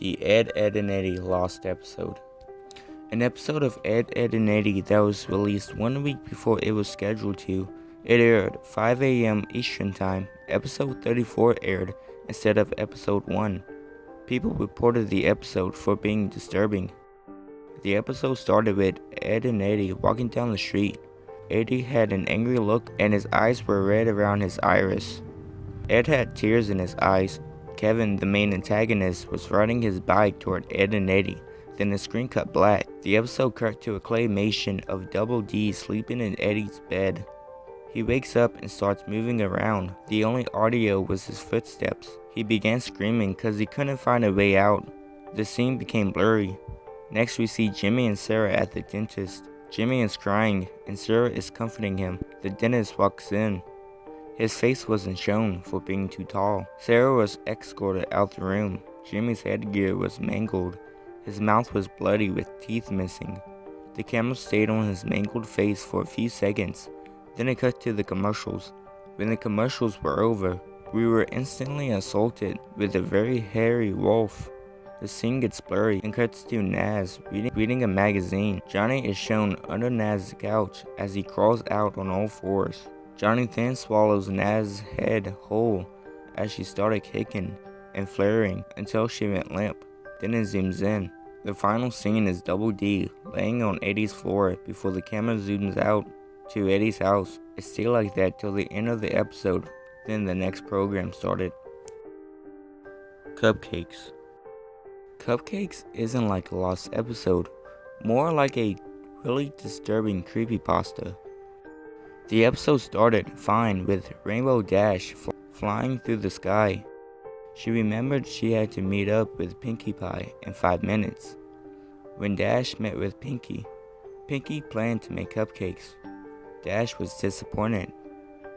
The Ed, Edd, and Eddy Lost episode. An episode of Ed, Edd, and Eddy that was released 1 week before it was scheduled to. It aired 5 a.m. Eastern Time. Episode 34 aired instead of episode 1. People reported the episode for being disturbing. The episode started with Ed and Eddy walking down the street. Eddy had an angry look and his eyes were red around his iris. Ed had tears in his eyes. Kevin, the main antagonist, was riding his bike toward Ed and Eddy. Then the screen cut black. The episode cut to a claymation of Double D sleeping in Eddy's bed. He wakes up and starts moving around. The only audio was his footsteps. He began screaming because he couldn't find a way out. The scene became blurry. Next we see Jimmy and Sarah at the dentist. Jimmy is crying and Sarah is comforting him. The dentist walks in. His face wasn't shown for being too tall. Sarah was escorted out the room. Jimmy's headgear was mangled. His mouth was bloody with teeth missing. The camera stayed on his mangled face for a few seconds. Then it cut to the commercials. When the commercials were over, we were instantly assaulted with a very hairy wolf. The scene gets blurry and cuts to Naz reading a magazine. Johnny is shown under Naz's couch as he crawls out on all fours. Johnny then swallows Naz's head whole as she started kicking and flaring until she went limp. Then it zooms in. The final scene is Double D laying on Eddy's floor before the camera zooms out to Eddy's house. It stayed like that till the end of the episode. Then the next program started. Cupcakes. Cupcakes isn't like a lost episode, more like a really disturbing creepypasta. The episode started fine with Rainbow Dash flying through the sky. She remembered she had to meet up with Pinkie Pie in 5 minutes. When Dash met with Pinkie, Pinkie planned to make cupcakes. Dash was disappointed.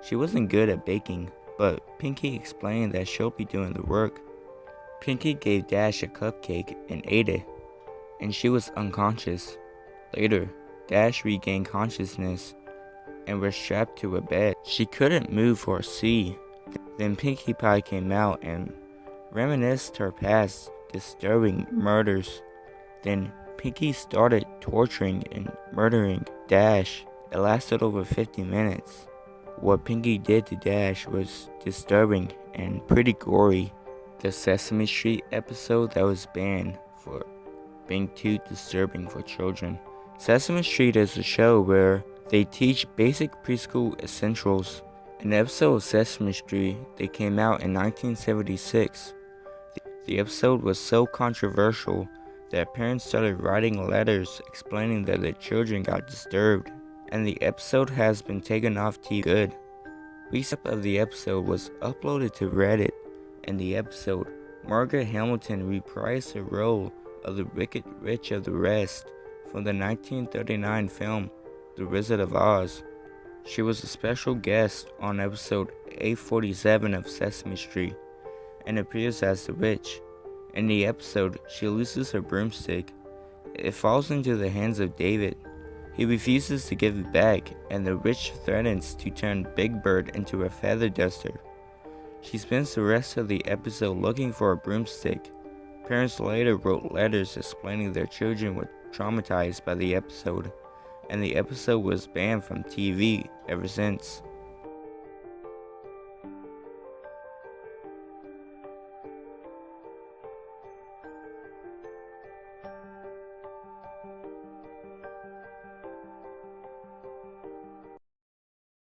She wasn't good at baking, but Pinkie explained that she'll be doing the work. Pinkie gave Dash a cupcake and ate it, and she was unconscious. Later, Dash regained consciousness and was strapped to a bed. She couldn't move or see. Then Pinkie Pie came out and reminisced her past disturbing murders. Then Pinkie started torturing and murdering Dash. It lasted over 50 minutes. What Pinkie did to Dash was disturbing and pretty gory. The Sesame Street episode that was banned for being too disturbing for children. Sesame Street is a show where they teach basic preschool essentials. An episode of Sesame Street that came out in 1976. The episode was so controversial that parents started writing letters explaining that their children got disturbed, and the episode has been taken off TV. Good. Recap of the episode was uploaded to Reddit. In the episode, Margaret Hamilton reprised her role of the Wicked Witch of the West from the 1939 film The Wizard of Oz. She was a special guest on episode 847 of Sesame Street and appears as the witch. In the episode, she loses her broomstick. It falls into the hands of David. He refuses to give it back, and the witch threatens to turn Big Bird into a feather duster. She spends the rest of the episode looking for a broomstick. Parents later wrote letters explaining their children were traumatized by the episode, and the episode was banned from TV ever since.